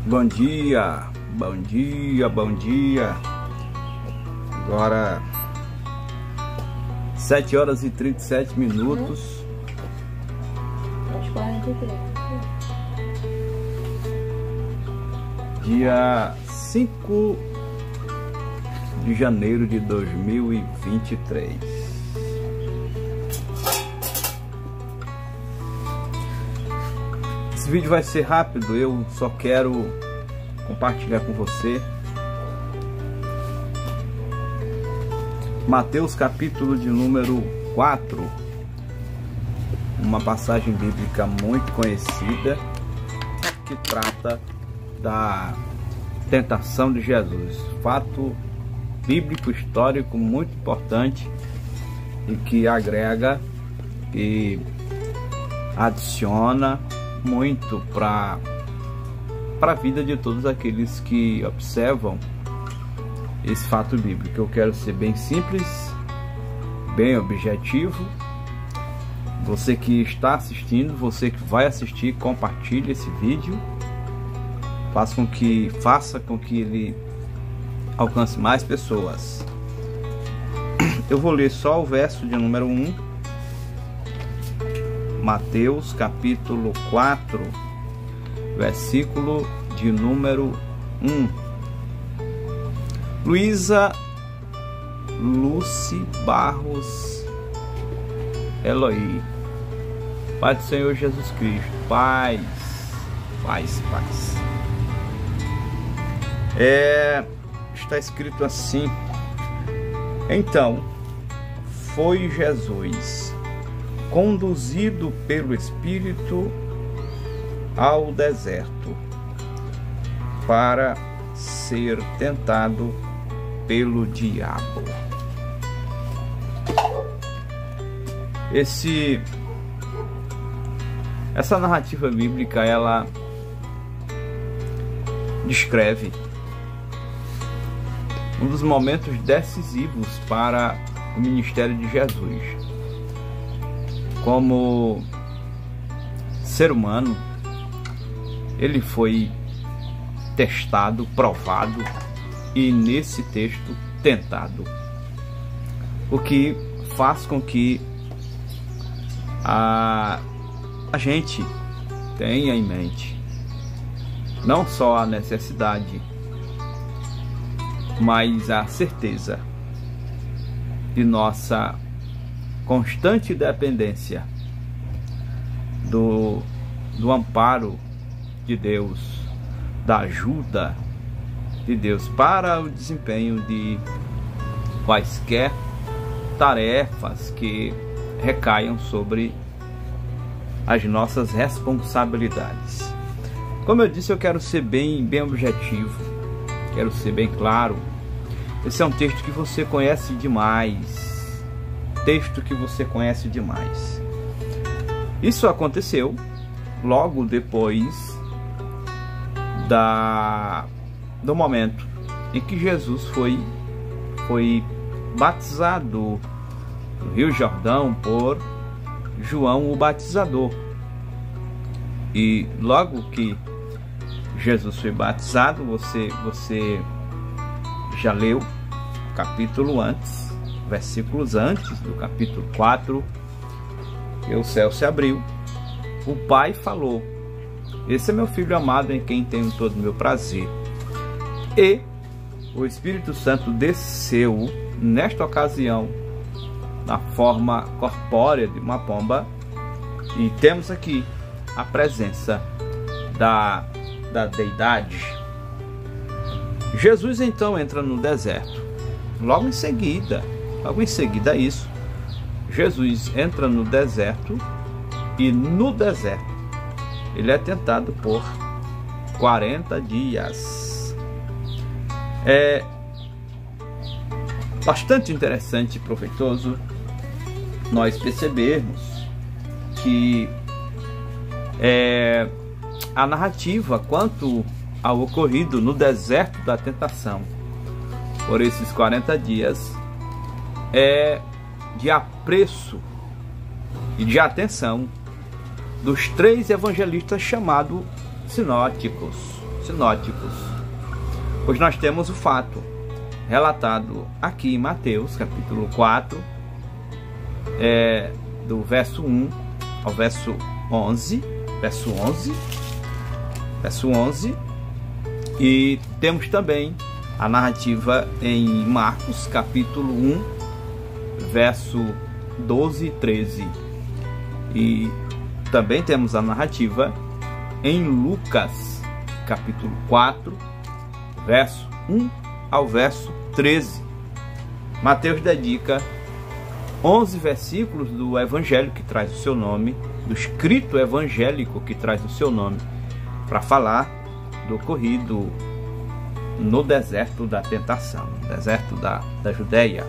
Bom dia, bom dia, bom dia. Agora 7 horas e 37 minutos. Acho 43. Dia 5 de janeiro de 2023. Esse vídeo vai ser rápido, eu só quero compartilhar com você Mateus capítulo de número 4, uma passagem bíblica muito conhecida que trata da tentação de Jesus, fato bíblico histórico muito importante e que agrega e adiciona muito para a vida de todos aqueles que observam esse fato bíblico. Eu quero ser bem simples, bem objetivo. Você que está assistindo, você que vai assistir, compartilhe esse vídeo, faça com que ele alcance mais pessoas. Eu vou ler só o verso de número 1, Mateus capítulo 4, versículo de número 1. Luísa Lúcia Barros Eloy. Pai do Senhor Jesus Cristo, paz. Está escrito assim: então foi Jesus conduzido pelo Espírito ao deserto para ser tentado pelo diabo. Essa narrativa bíblica, ela descreve um dos momentos decisivos para o ministério de Jesus. Como ser humano, ele foi testado, provado e nesse texto tentado, o que faz com que a gente tenha em mente não só a necessidade, mas a certeza de nossa constante dependência do amparo de Deus, da ajuda de Deus para o desempenho de quaisquer tarefas que recaiam sobre as nossas responsabilidades. Como eu disse, eu quero ser bem objetivo, quero ser bem claro. Esse é um texto que você conhece demais, Isso aconteceu logo depois do momento em que Jesus foi batizado no Rio Jordão por João o Batizador. E logo que Jesus foi batizado, você já leu capítulo antes, versículos antes do capítulo 4, que o céu se abriu, o Pai falou: esse é meu Filho amado, em quem tenho todo o meu prazer. E o Espírito Santo desceu nesta ocasião na forma corpórea de uma pomba, e temos aqui a presença da deidade. Jesus então entra no deserto. Logo em seguida isso, Jesus entra no deserto, e no deserto ele é tentado por 40 dias. É bastante interessante e proveitoso nós percebermos que a narrativa quanto ao ocorrido no deserto da tentação por esses 40 dias é de apreço e de atenção dos 3 evangelistas chamados sinóticos. sinóticos. Pois nós temos o fato relatado aqui em Mateus, capítulo 4, do verso 1 ao verso 11, e temos também a narrativa em Marcos, capítulo 1, verso 12 e 13. E também temos a narrativa em Lucas, capítulo 4, verso 1 ao verso 13. Mateus dedica 11 versículos do evangelho que traz o seu nome, do escrito evangélico que traz o seu nome, para falar do ocorrido no deserto da tentação, deserto da Judéia.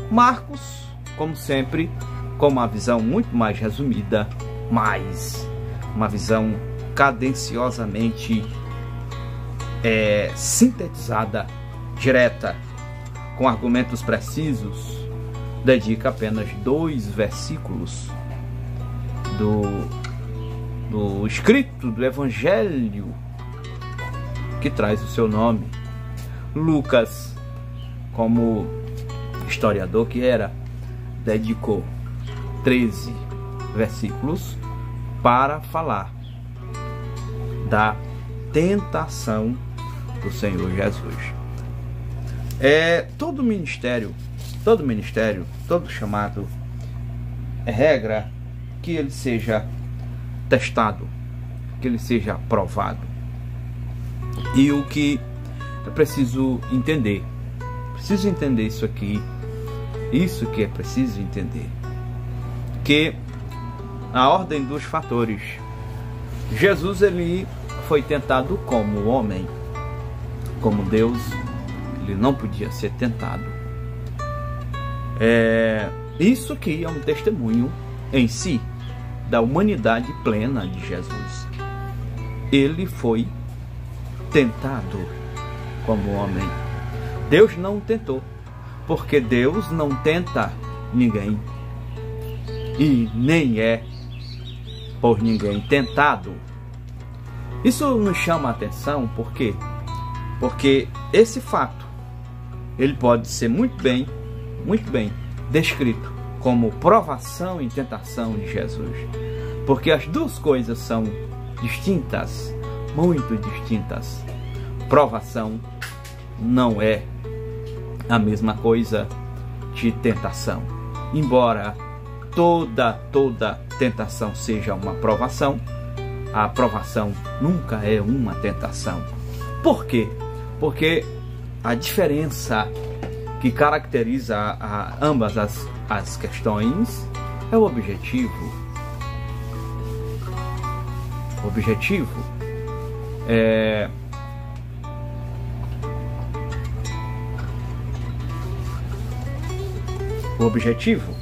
Marcos, como sempre, com uma visão muito mais resumida, mas uma visão cadenciosamente sintetizada, direta, com argumentos precisos, dedica apenas 2 versículos do escrito do evangelho que traz o seu nome. Lucas, como historiador que era, dedicou 13 versículos para falar da tentação do Senhor Jesus. Todo ministério, todo chamado, é regra que ele seja testado, que ele seja aprovado. E o que eu preciso entender isso aqui, isso que é preciso entender, que a ordem dos fatores, Jesus ele foi tentado como homem, como Deus, ele não podia ser tentado. Isso aqui é um testemunho em si da humanidade plena de Jesus. Ele foi tentado como homem. Deus não tentou, porque Deus não tenta ninguém e nem é por ninguém tentado. Isso nos chama a atenção, por quê? Porque esse fato ele pode ser muito bem descrito como provação e tentação de Jesus, porque as duas coisas são distintas, muito distintas. Provação não é a mesma coisa de tentação, embora toda tentação seja uma provação, a provação nunca é uma tentação. Por quê? Porque a diferença que caracteriza ambas as questões é o objetivo. O objetivo,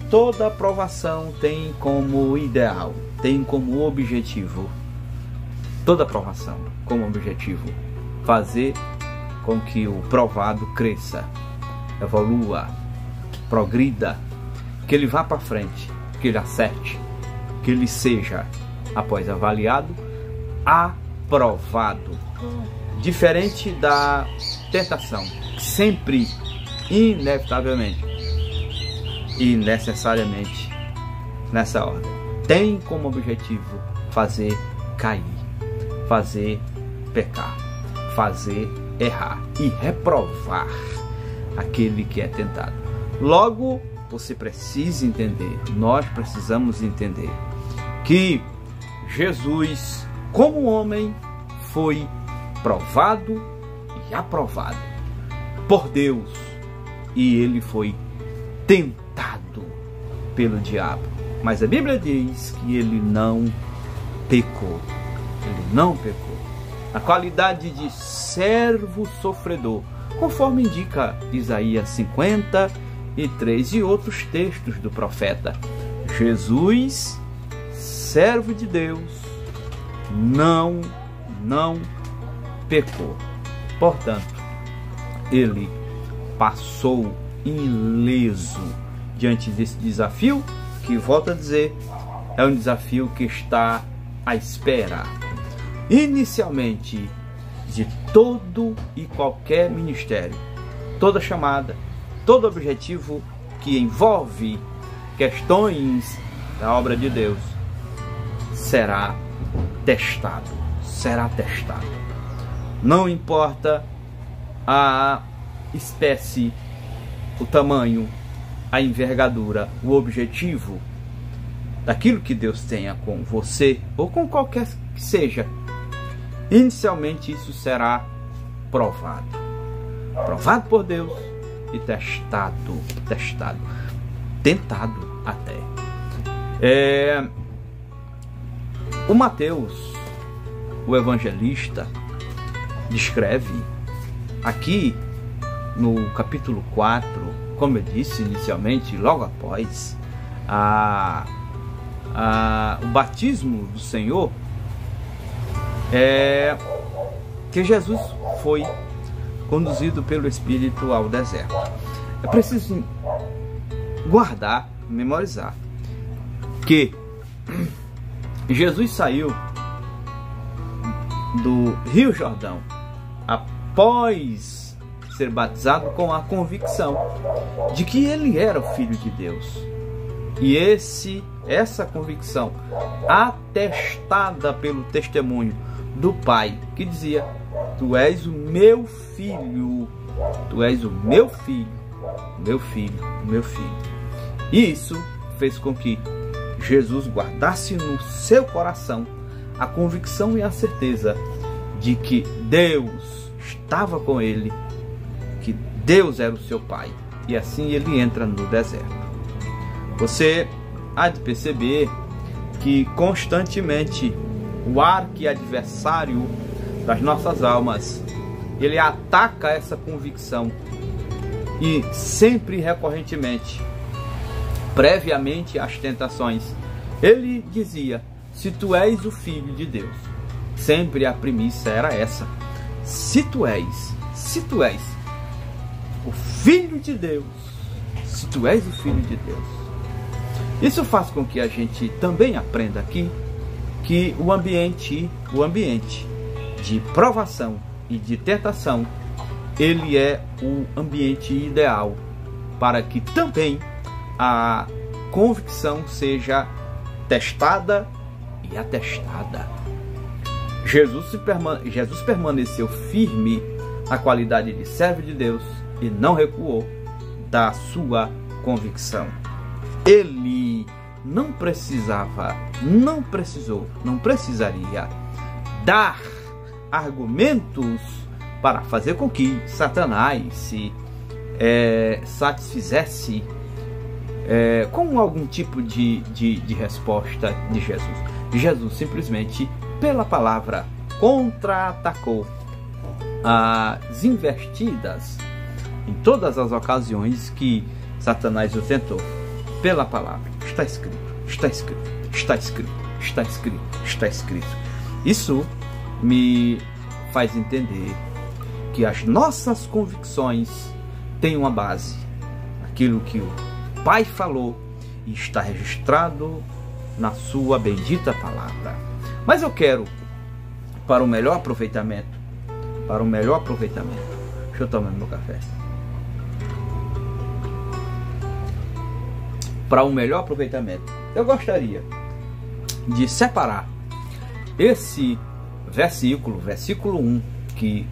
toda aprovação tem como ideal, tem como objetivo, toda aprovação como objetivo, fazer com que o provado cresça, evolua, progrida, que ele vá para frente, que ele acerte, que ele seja, após avaliado, aprovado. Diferente da tentação, sempre, inevitavelmente e necessariamente, nessa ordem, tem como objetivo fazer cair, fazer pecar, fazer errar e reprovar aquele que é tentado. Logo, você precisa entender, nós precisamos entender que Jesus, como homem, foi provado e aprovado por Deus, e ele foi tentado pelo diabo. Mas a Bíblia diz que ele não pecou. Ele não pecou. A qualidade de servo sofredor, conforme indica Isaías 53 e outros textos do profeta. Jesus, servo de Deus, não pecou. Portanto, ele passou ileso diante desse desafio, que, volto a dizer, é um desafio que está à espera. Inicialmente, de todo e qualquer ministério, toda chamada, todo objetivo que envolve questões da obra de Deus será testado, será testado. Não importa a espécie, o tamanho, a envergadura, o objetivo daquilo que Deus tenha com você ou com qualquer que seja, inicialmente isso será provado por Deus e tentado até. O Mateus, o evangelista, descreve aqui no capítulo 4, como eu disse inicialmente, logo após o batismo do Senhor, que Jesus foi conduzido pelo Espírito ao deserto. É preciso guardar, memorizar, que Jesus saiu do Rio Jordão após ser batizado com a convicção de que ele era o Filho de Deus. E essa convicção, atestada pelo testemunho do Pai, que dizia: tu és o meu filho, tu és o meu filho, meu filho, meu filho. E isso fez com que Jesus guardasse no seu coração a convicção e a certeza de que Deus estava com ele, que Deus era o seu Pai. E assim ele entra no deserto. Você há de perceber que constantemente o arqui-adversário das nossas almas, ele ataca essa convicção e sempre recorrentemente, previamente às tentações, ele dizia: se tu és o Filho de Deus. Sempre a premissa era essa: se tu és o Filho de Deus, se tu és o Filho de Deus. Isso faz com que a gente também aprenda aqui que o ambiente de provação e de tentação, ele é o ambiente ideal para que também a convicção seja testada e atestada. Jesus permaneceu firme na qualidade de servo de Deus e não recuou da sua convicção. Ele não precisaria dar argumentos para fazer com que Satanás se satisfizesse com algum tipo de resposta de Jesus. Jesus simplesmente, pela palavra, contra-atacou as investidas em todas as ocasiões que Satanás o tentou. Pela palavra, está escrito, está escrito, está escrito, está escrito, está escrito. Isso me faz entender que as nossas convicções têm uma base, aquilo que o Pai falou e está registrado na sua bendita palavra. Mas eu quero, para o melhor aproveitamento, deixa eu tomar meu café. Para um melhor aproveitamento, eu gostaria de separar esse versículo 1, que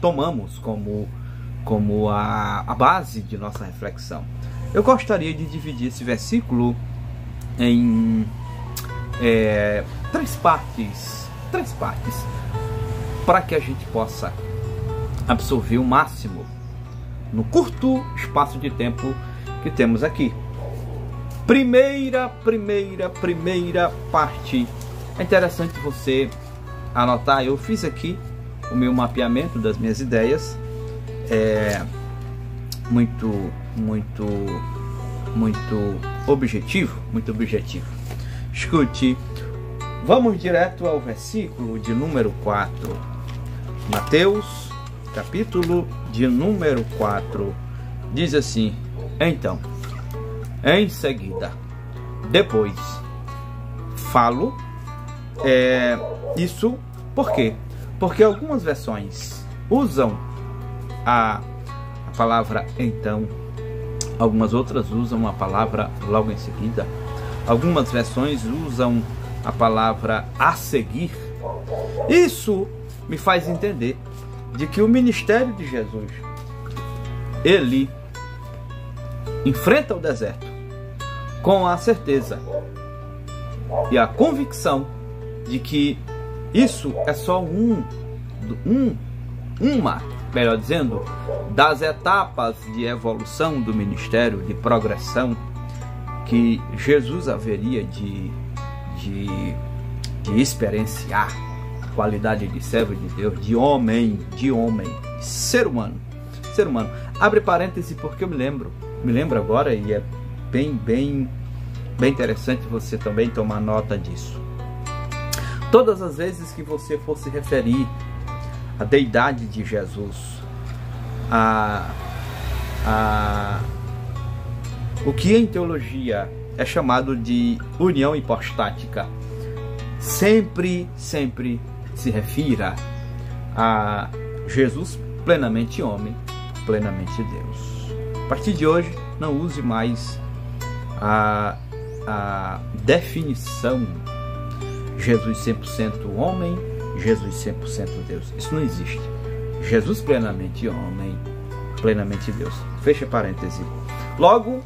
tomamos como a base de nossa reflexão. Eu gostaria de dividir esse versículo em três partes, para que a gente possa absorver o máximo no curto espaço de tempo que temos aqui. Primeira parte. É interessante você anotar. Eu fiz aqui o meu mapeamento das minhas ideias. Muito objetivo. Escute. Vamos direto ao versículo de número 4. Mateus, capítulo de número 4. Diz assim: então, em seguida, depois, falo isso por quê? Porque algumas versões usam a palavra então, algumas outras usam a palavra logo em seguida, algumas versões usam a palavra a seguir. Isso me faz entender de que o ministério de Jesus, ele enfrenta o deserto com a certeza e a convicção de que isso é só melhor dizendo, das etapas de evolução do ministério, de progressão, que Jesus haveria de experienciar a qualidade de servo de Deus, de homem, de ser humano. Abre parêntese porque eu me lembro agora, e é bem interessante você também tomar nota disso. Todas as vezes que você for se referir à deidade de Jesus, o que em teologia é chamado de união hipostática, sempre se refira a Jesus plenamente homem, plenamente Deus. A partir de hoje, não use mais a definição Jesus 100% homem, Jesus 100% Deus. Isso não existe. Jesus plenamente homem, plenamente Deus. Fecha parêntese. Logo,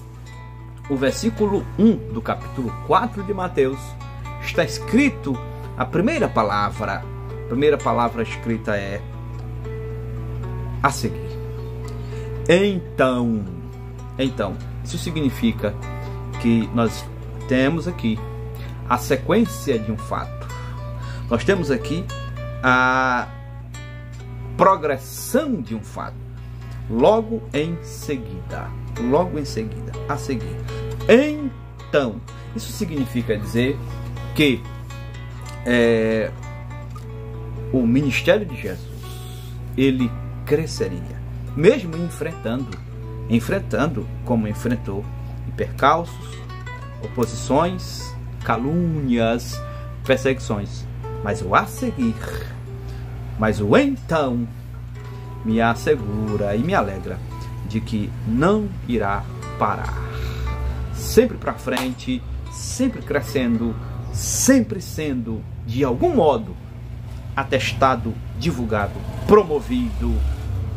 o versículo 1 do capítulo 4 de Mateus está escrito, a primeira palavra escrita é a seguir. Então, isso significa que nós temos aqui a sequência de um fato. Nós temos aqui a progressão de um fato. Logo em seguida, a seguir. Então, isso significa dizer que o ministério de Jesus, ele cresceria, mesmo enfrentando como enfrentou, percalços, oposições, calúnias, perseguições. Mas o a seguir, mas o então, me assegura e me alegra de que não irá parar. Sempre para frente, sempre crescendo, sempre sendo, de algum modo, atestado, divulgado, promovido,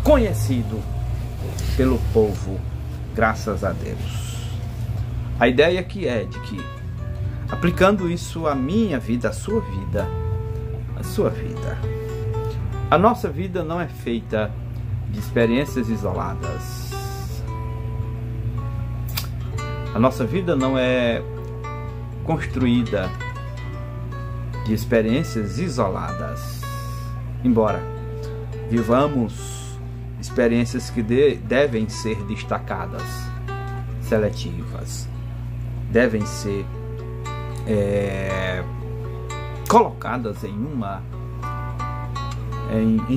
conhecido pelo povo, graças a Deus. A ideia que é de que, aplicando isso à minha vida, à sua vida, a nossa vida não é feita de experiências isoladas. A nossa vida não é construída de experiências isoladas. Embora vivamos experiências que devem ser destacadas, seletivas, devem ser colocadas em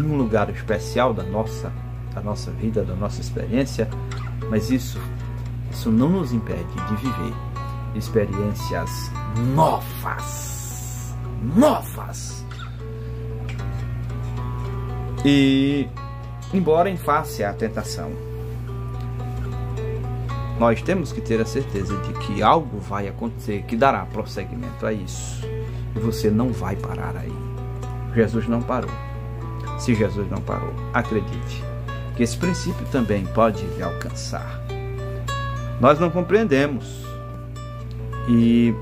um lugar especial da nossa vida, da nossa experiência, mas isso não nos impede de viver experiências novas. E, embora em face à tentação, nós temos que ter a certeza de que algo vai acontecer que dará prosseguimento a isso. E você não vai parar aí. Jesus não parou. Se Jesus não parou, acredite que esse princípio também pode lhe alcançar. Nós não compreendemos. E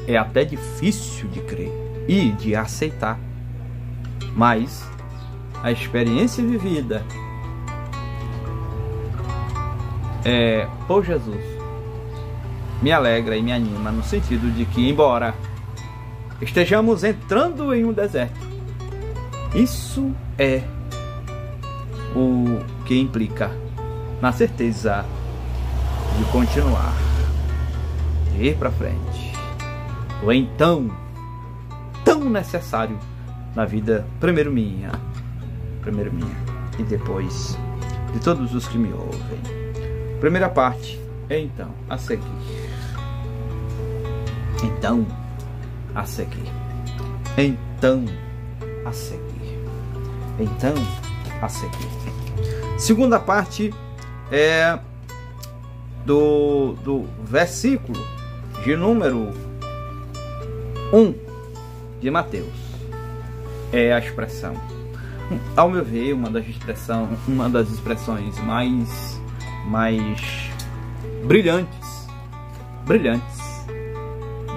é até difícil de crer e de aceitar. Mas a experiência vivida por Jesus me alegra e me anima, no sentido de que, embora estejamos entrando em um deserto, isso é o que implica na certeza de continuar, de ir para frente, o então tão necessário na vida, primeiro minha e depois de todos os que me ouvem. Primeira parte é então a seguir. Então a seguir. então a seguir. Segunda parte é do versículo de número 1 de Mateus. É a expressão, ao meu ver, uma das expressões mais brilhantes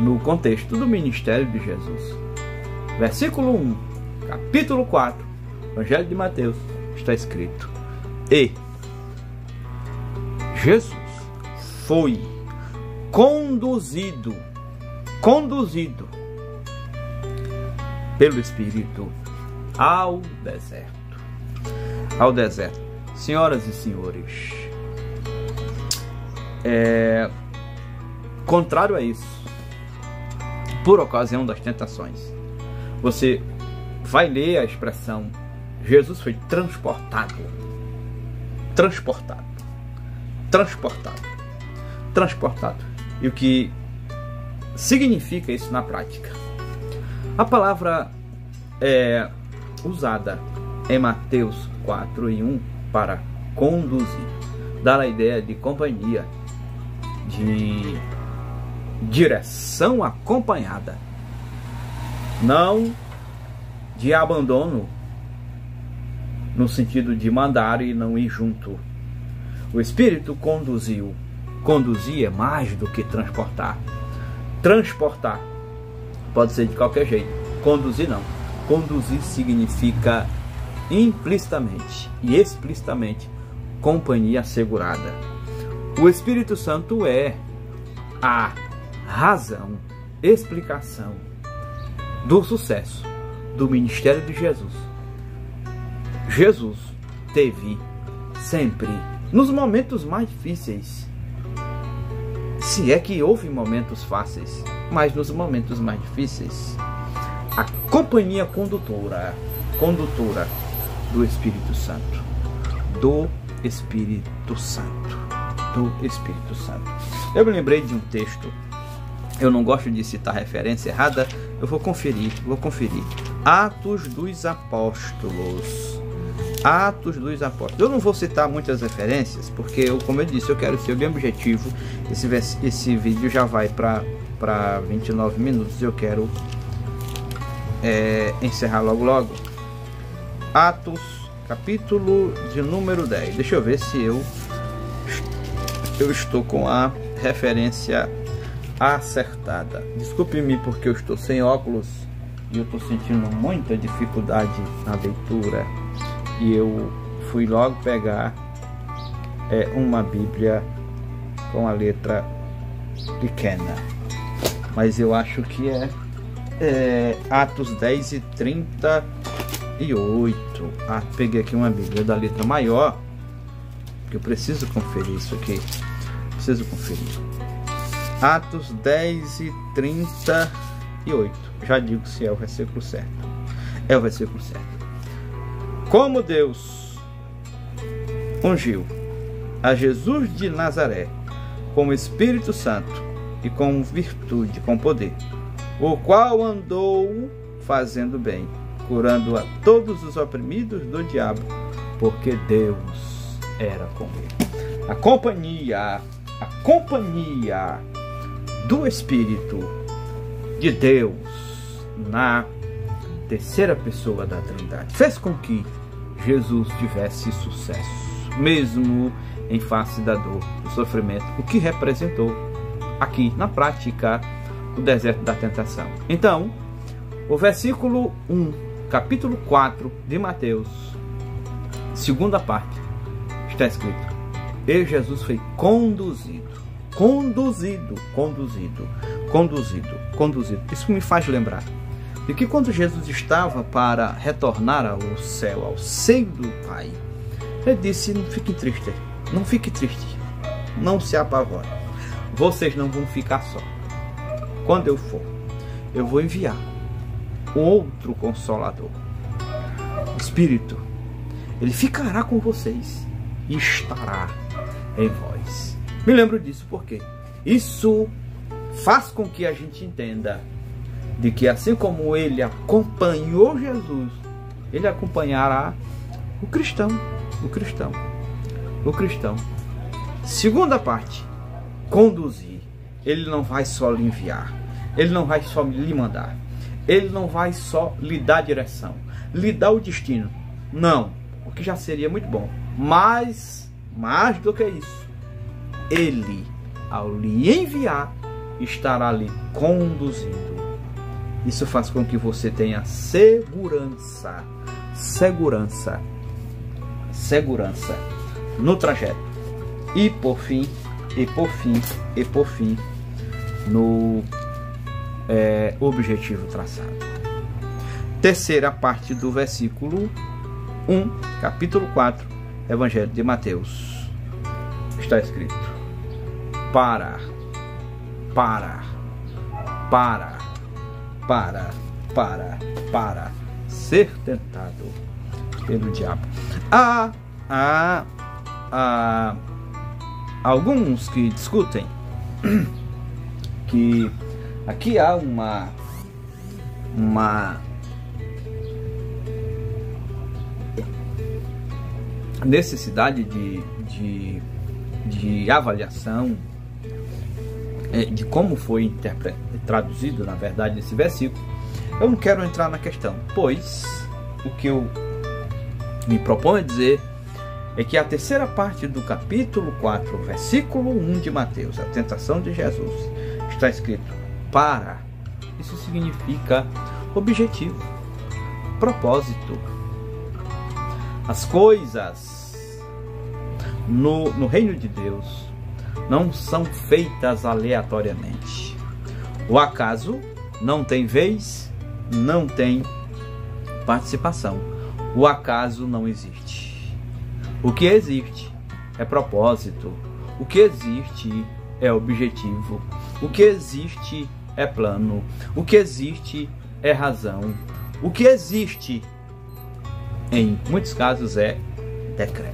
no contexto do ministério de Jesus. Versículo 1, capítulo 4, Evangelho de Mateus, está escrito: e Jesus foi conduzido pelo Espírito ao deserto. Senhoras e senhores, contrário a isso, por ocasião das tentações, você vai ler a expressão Jesus foi transportado. E o que significa isso na prática? A palavra usada em Mateus 4:1 para conduzir dá a ideia de companhia, de direção acompanhada, não de abandono no sentido de mandar e não ir junto. O Espírito conduziu. Conduzir é mais do que transportar. Transportar pode ser de qualquer jeito. Conduzir não. Conduzir significa implicitamente e explicitamente companhia assegurada. O Espírito Santo é a razão, explicação do sucesso do ministério de Jesus. Jesus teve sempre, nos momentos mais difíceis, se é que houve momentos fáceis, mas nos momentos mais difíceis, a companhia condutora do Espírito Santo. Do Espírito Santo. Eu me lembrei de um texto, eu não gosto de citar referência errada, eu vou conferir. Atos dos Apóstolos. Eu não vou citar muitas referências, porque, como eu disse, eu quero ser bem objetivo. Esse vídeo já vai para 29 minutos, eu quero encerrar logo. Atos, capítulo de número 10. Deixa eu ver se eu estou com a referência acertada. Desculpe-me porque eu estou sem óculos e eu estou sentindo muita dificuldade na leitura. E eu fui logo pegar uma Bíblia com a letra pequena. Mas eu acho que é Atos 10:38. Peguei aqui uma Bíblia da letra maior, porque eu preciso conferir isso aqui. Atos 10:38. Já digo se é o versículo certo. É o versículo certo. Como Deus ungiu a Jesus de Nazaré com o Espírito Santo e com virtude, com poder, o qual andou fazendo bem, curando a todos os oprimidos do diabo, porque Deus era com ele. A companhia do Espírito de Deus na terceira pessoa da Trindade fez com que Jesus tivesse sucesso, mesmo em face da dor, do sofrimento, o que representou aqui na prática o deserto da tentação. Então, o versículo 1, capítulo 4 de Mateus, segunda parte, está escrito: e Jesus foi conduzido. Isso me faz lembrar de que quando Jesus estava para retornar ao céu, ao seio do Pai, ele disse: não fique triste, não se apavore, vocês não vão ficar só. Quando eu for, eu vou enviar outro Consolador, o Espírito. Ele ficará com vocês e estará em vós. Me lembro disso porque isso faz com que a gente entenda de que assim como ele acompanhou Jesus ele acompanhará o cristão. Segunda parte, conduzir. Ele não vai só lhe enviar, ele não vai só lhe mandar, ele não vai só lhe dar direção, lhe dar o destino. Não, o que já seria muito bom. Mas, mais do que isso, ele, ao lhe enviar, estará lhe conduzindo. Isso faz com que você tenha segurança no trajeto. E por fim, no objetivo traçado. Terceira parte do versículo 1, capítulo 4, Evangelho de Mateus. Está escrito: para ser tentado pelo diabo. Há alguns que discutem que aqui há uma necessidade de avaliação de como foi traduzido, na verdade, esse versículo. Eu não quero entrar na questão, pois o que eu me proponho a dizer é que a terceira parte do capítulo 4, versículo 1 de Mateus, a tentação de Jesus, está escrito para. Isso significa objetivo, propósito. As coisas no reino de Deus não são feitas aleatoriamente. O acaso não tem vez, não tem participação. O acaso não existe. O que existe é propósito. O que existe é objetivo. O que existe é plano. O que existe é razão. O que existe, em muitos casos, é decreto.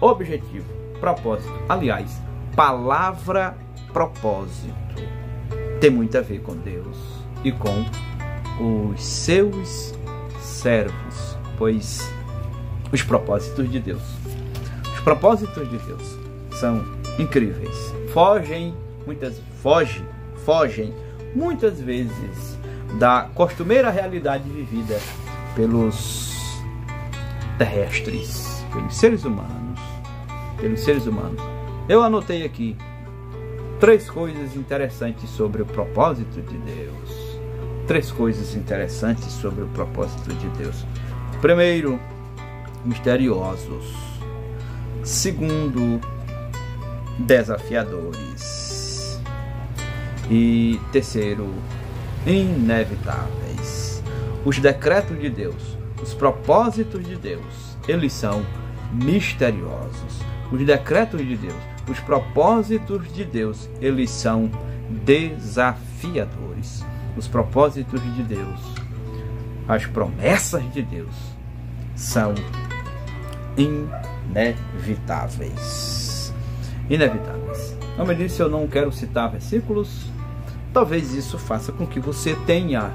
Objetivo, propósito. Aliás, palavra propósito tem muito a ver com Deus e com os seus servos, pois os propósitos de Deus são incríveis. Fogem muitas vezes da costumeira realidade vivida pelos terrestres, pelos seres humanos. Eu anotei aqui 3 coisas interessantes sobre o propósito de Deus. 3 coisas interessantes sobre o propósito de Deus. Primeiro, misteriosos. Segundo, desafiadores. E terceiro, inevitáveis. Os decretos de Deus, os propósitos de Deus, eles são misteriosos. Os decretos de Deus, os propósitos de Deus, eles são desafiadores. Os propósitos de Deus, as promessas de Deus são inevitáveis. Como eu disse, eu não quero citar versículos. Talvez isso faça com que você tenha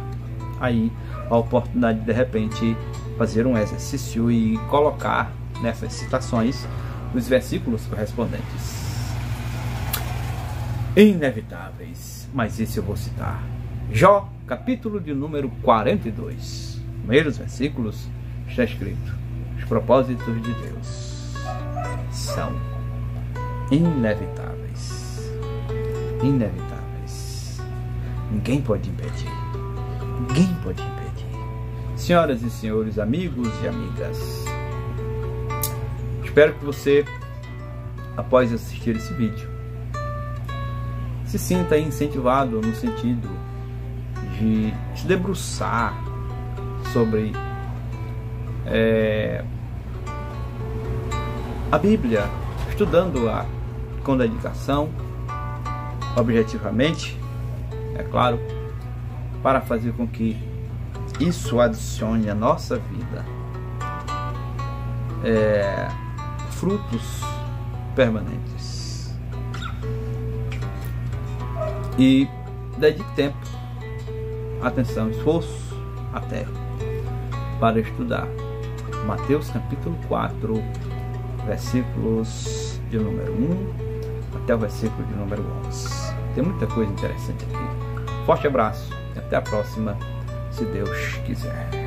aí a oportunidade de repente fazer um exercício e colocar nessas citações os versículos correspondentes. Inevitáveis, mas esse eu vou citar. Jó, capítulo de número 42, primeiros versículos, está escrito: os propósitos de Deus são inevitáveis. Ninguém pode impedir. Senhoras e senhores, amigos e amigas, espero que você, após assistir esse vídeo, se sinta incentivado no sentido de se debruçar sobre a Bíblia, estudando-a com dedicação, objetivamente, é claro, para fazer com que isso adicione à nossa vida frutos permanentes. E dedique tempo, atenção, esforço até para estudar. Mateus capítulo 4, versículos de número 1 até o versículo de número 11. Tem muita coisa interessante aqui. Forte abraço e até a próxima, se Deus quiser.